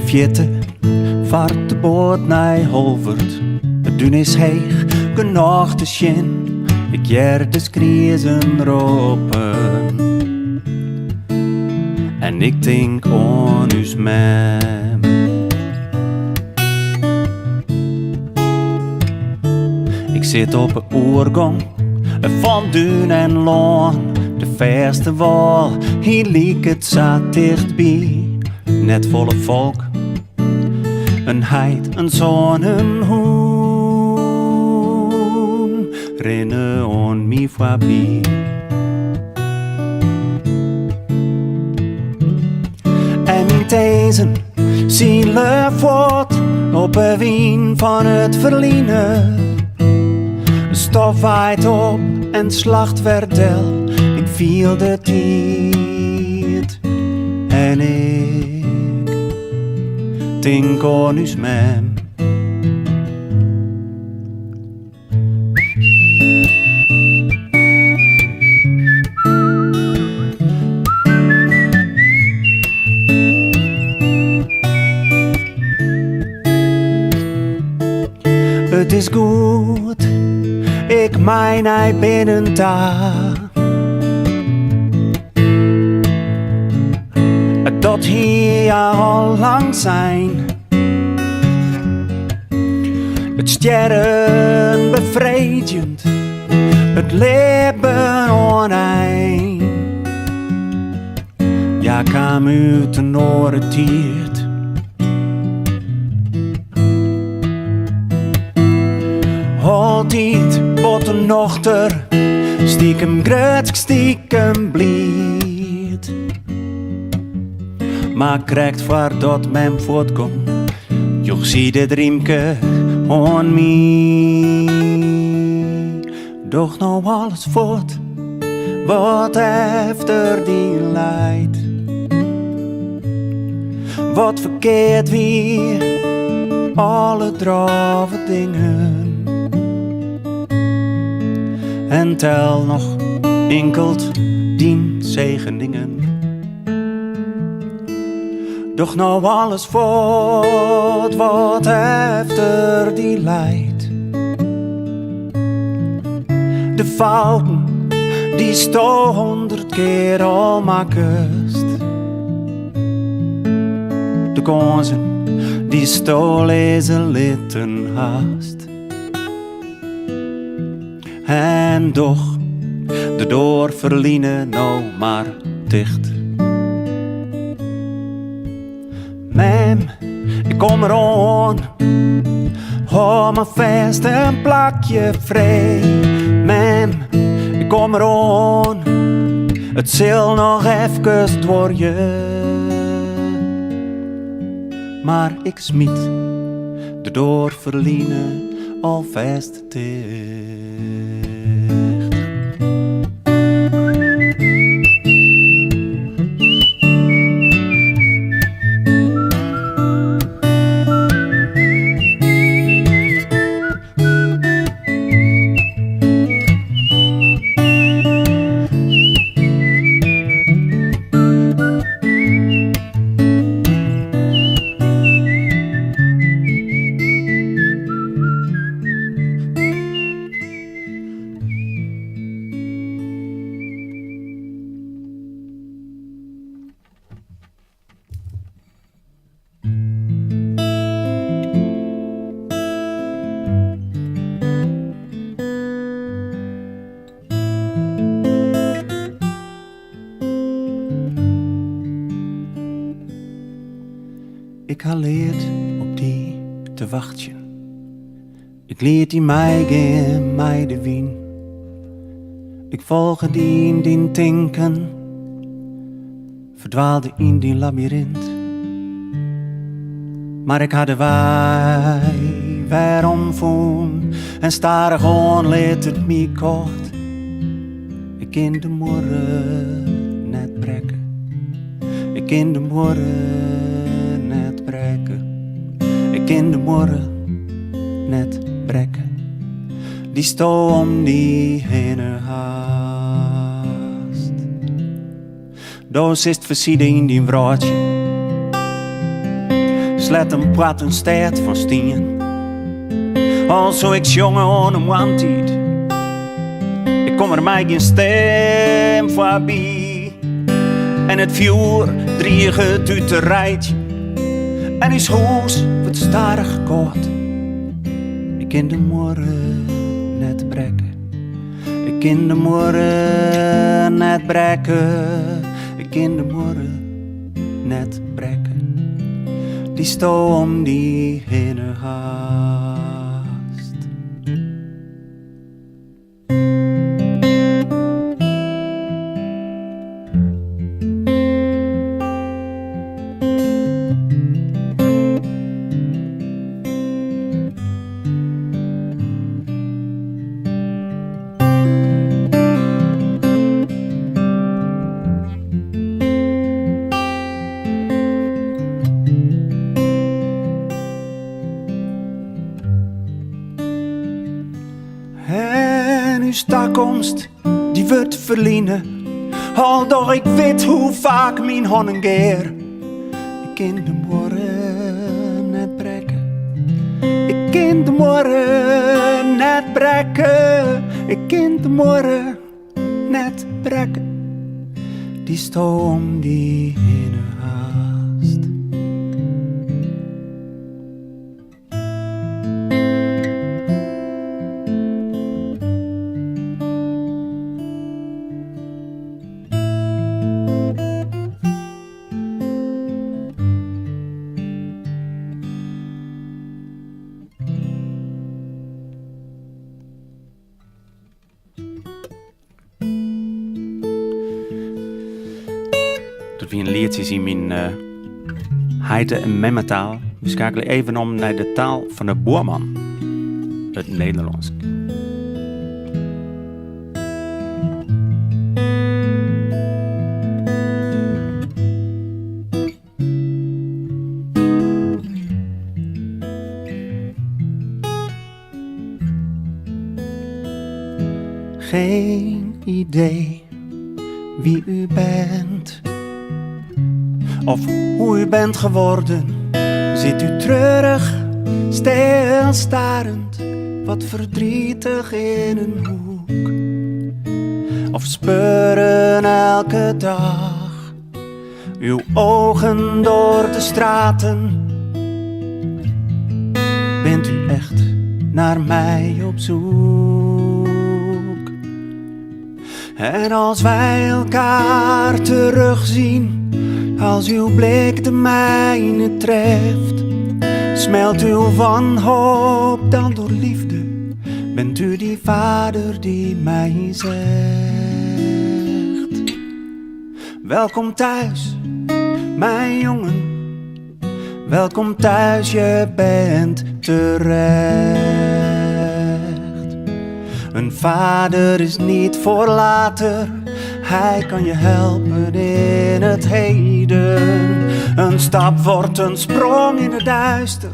vierte vaart de boot naar Holvert. Het dun is heeg, genoeg te zien. Ik jer de skriezen roepen. En ik denk aan us mem. Ik zit op een oergang van duin en loon. De verste wal, hier liek het zat dichtbij. Net volle volk, een heid, een zon, een hoen. Rennen on me voorbij. En mijn tezen zielen voort op een wien van het verliezen. Stof waait op en slacht verdel. Ik viel de tijd en ik denk aan us mem. Het is goed, ik mijn hij binnen daar. Dat hier al lang zijn. Het sterren bevredigend, het leven oneind. Ja, kwam uit de noordentiert. Altijd pot een nochter, stiekem grutsk, stiekem blied. Maar krijgt voor dat men voortkomt, joch zie dit riemke on mij. Doch nou alles voort, wat efter die leidt. Wat verkeerd weer, alle drove dingen. En tel nog enkelt dien zegeningen. Doch nou alles voort, wat efter die leidt. De fouten, die sto 100 keer al makkest. De kansen, die sto lezen litten haast. En doch, de door verliezen nou maar dicht. Mem, ik kom eraan. Hou me vast een plakje vrij. Mem, ik kom eraan. Het zal nog even dwarjen. Maar ik smiet de door verliezen al vast dicht. Ik ha leerd op die te wachten. Ik leert die mij geen mij de wien. Ik volgde die in die tinken, verdwaalde in die labyrint. Maar ik had de wij waarom voen en starig on leed het mij kort. Ik in de morgen net brekken. Ik in de morgen net breken. Ik in de morgen net breken. Die sto om die heen haast. Doos is het versieden in die wraadje. slet een plat een stad van stien. Also ik jongen on een wantied. Ik kom er mij geen stem voorbij. En het vuur drieëge uit de rijtje. En is hoes wat starig kort. Ik in de morgen net brekken. Ik in de morgen net brekken. Ik in de morgen net brekken. Die stoom die hinne haast. En uw toekomst, die wordt verliezen. Al doch ik weet hoe vaak mijn honnen geer. Ik in de morgen net brekken. Ik in de morgen net brekken. Ik in de morgen net brekken. Die stoom die hinne haast. Dat wie een liedje in mijn heide- en memmetaal. We schakelen even om naar de taal van de boerman. Het Nederlands. Geen idee wie u bent. Of hoe u bent geworden. Zit u treurig, stilstarend, wat verdrietig in een hoek. Of speuren elke dag uw ogen door de straten. Bent u echt naar mij op zoek? En als wij elkaar terugzien, als uw blik de mijne treft, smelt uw wanhoop dan door liefde. Bent u die vader die mij zegt: welkom thuis, mijn jongen. Welkom thuis, je bent terecht. Een vader is niet voor later. Hij kan je helpen in het heden. Een stap wordt een sprong in het duister,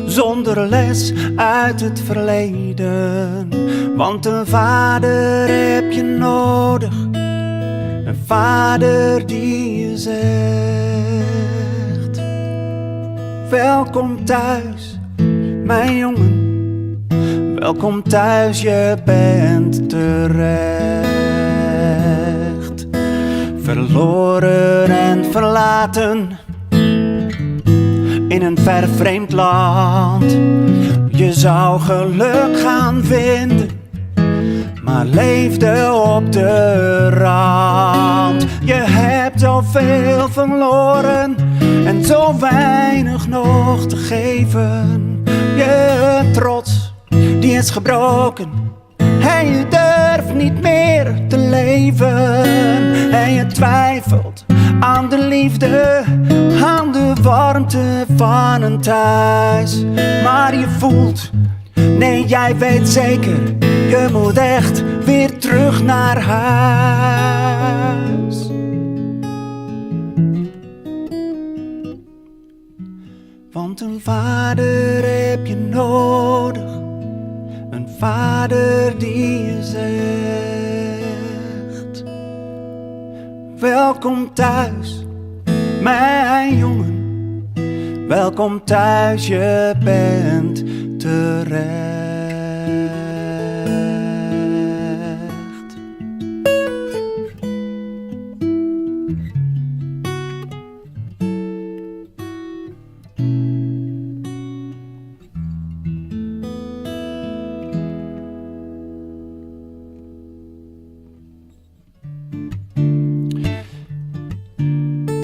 zonder les uit het verleden. Want een vader heb je nodig. Een vader die je zegt: welkom thuis, mijn jongen. Welkom thuis, je bent terecht. Verloren en verlaten in een ver vreemd land. Je zou geluk gaan vinden, maar leefde op de rand. Je hebt zoveel verloren en zo weinig nog te geven. Je trots, die is gebroken. En je durft niet meer te leven. En je twijfelt aan de liefde, aan de warmte van een thuis. Maar je voelt, nee, jij weet zeker, je moet echt weer terug naar huis. Want een vader heb je nodig. Een vader die je zegt: welkom thuis, mijn jongen. welkom thuis, je bent terecht.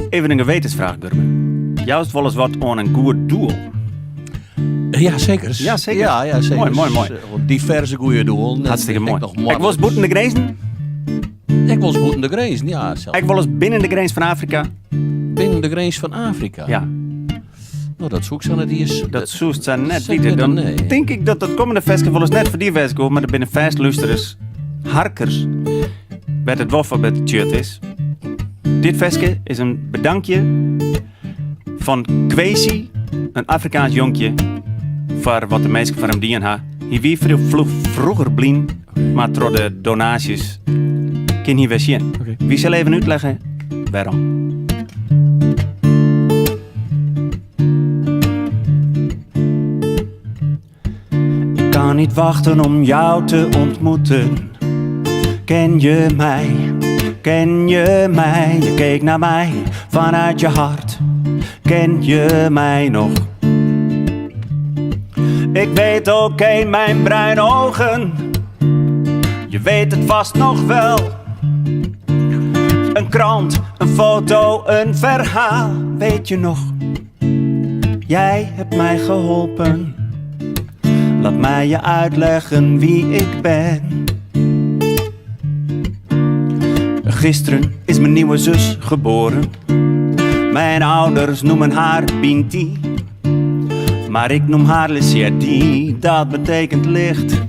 Even een gewetensvraag, Gurmen. Juist wel eens wat aan een goed doel. Ja, zeker. Ja, zeker. Ja, zeker. Mooi. Diverse goede doelen. Hartstikke mooi. Ik was boeten de grenzen. Ik was boeten de grenzen, ja. Zelf. Ik was eens binnen de grens van Afrika. Binnen de grens van Afrika? Ja. Nou, dat zoek ze net eens. Dat zoest ze net Zeg niet. Dan nee. denk ik dat het komende festival is net voor die festival, maar er binnen festluisterers, harkers, bij het woffen bij het shirt is. Dit festje is een bedankje van Kwesi, een Afrikaans jonkje, voor wat de meesten van hem dienen ha. Hij wie vroeger blien, maar door de donaties kan hij weer zien. Okay. Wie zal even uitleggen waarom? Ik kan niet wachten om jou te ontmoeten. Ken je mij? Ken je mij? Je keek naar mij vanuit je hart. Ken je mij nog? Ik weet oké, mijn bruine ogen. Je weet het vast nog wel. Een krant, een foto, een verhaal. Weet je nog? Jij hebt mij geholpen. Laat mij je uitleggen wie ik ben. Gisteren is mijn nieuwe zus geboren. Mijn ouders noemen haar Binti, maar ik noem haar Lisiadi, dat betekent licht.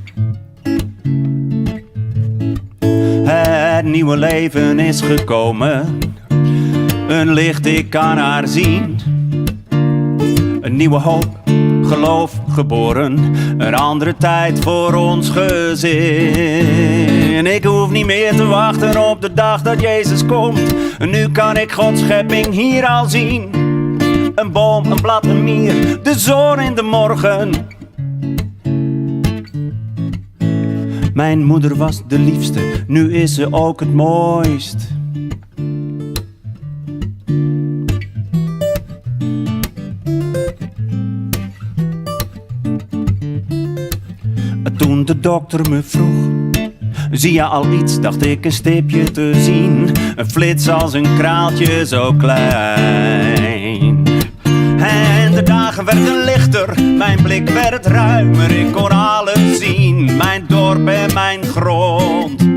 Het nieuwe leven is gekomen, een licht, ik kan haar zien. Een nieuwe hoop, geloof geboren, een andere tijd voor ons gezin. Ik hoef niet meer te wachten op de dag dat Jezus komt. Nu kan ik Gods schepping hier al zien. Een boom, een blad, een mier, de zon in de morgen. Mijn moeder was de liefste, nu is ze ook het mooist. Toen de dokter me vroeg, zie je al iets, dacht ik een stipje te zien. Een flits als een kraaltje zo klein. En de dagen werden lichter, mijn blik werd ruimer. Ik kon alles zien, mijn dorp en mijn grond.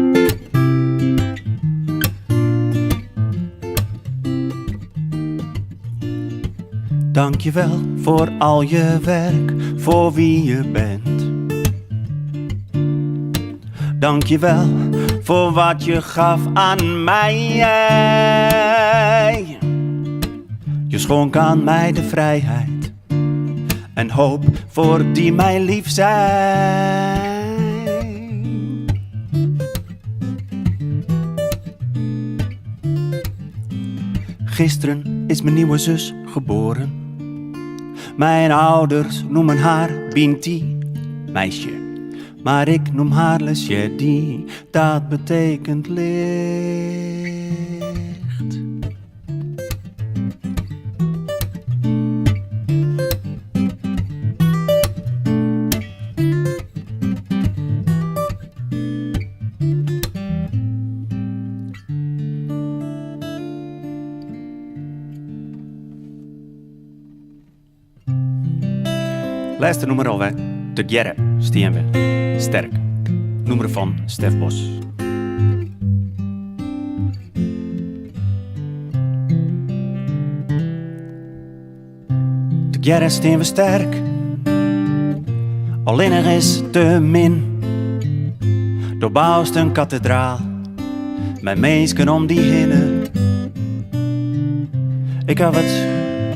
Dank je wel voor al je werk, voor wie je bent. Dank je wel voor wat je gaf aan mij. Je schonk aan mij de vrijheid en hoop voor die mij lief zijn. Gisteren is mijn nieuwe zus geboren. Mijn ouders noemen haar Binti, meisje. Maar ik noem haar Lisiadi, dat betekent licht. Laatste nummer alweer. De Gerre, steen we. Sterk. Nummer van Stef Bos. De Gerre steen we sterk. Alleen er is te min. Door bouwst een kathedraal. Mijn meesken om die hinnen. Ik had het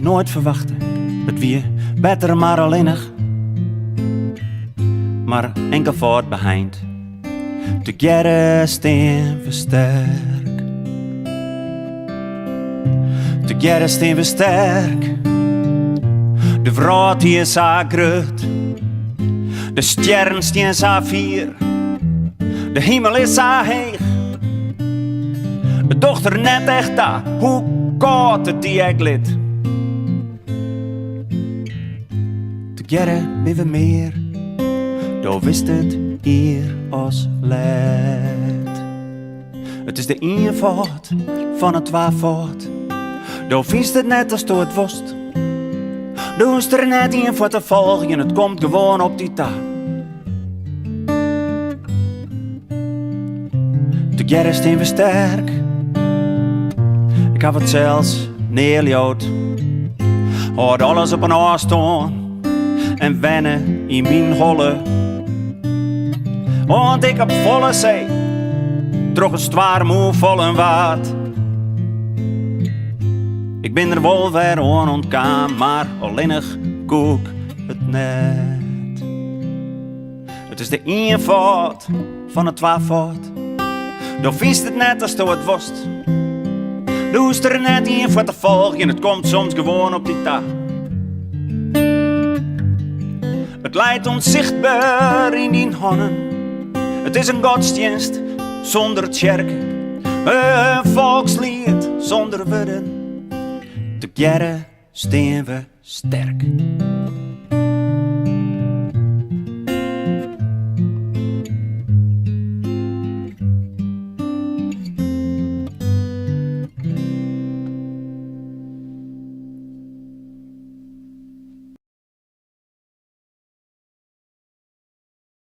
nooit verwachten. Het wie beter maar alleenig. Maar enkel voort behind. Together staan we sterk. Together staan we sterk. De vrouw die is haar groot. De sterren staan haar vier. De hemel is haar heeg. De dochter net echt daar, hoe koud het die ik lid. Together ben we meer, daar wist het hier als leid. Het is de eenvoud van het tweevoud, daar wist het net als door het worst. Daar is er net een voor te volgen, het komt gewoon op die taal. Together staan we sterk. Ik heb het zelfs neerlijoud. Houd alles op een afstand en wennen in mijn holle. Want ik heb volle zee, droeg een zwaar moe vol en waard. Ik ben er wel weer aan ontkaan, maar alleenig koek het net. Het is de eenvoud van het tweevoud. Dan viest het net als door het worst. Doe is er net een voor te volgen, het komt soms gewoon op die taal. Het leidt onzichtbaar in die handen. Het is een godsdienst zonder tjerken. Een volkslied zonder woorden. Together staan we sterk.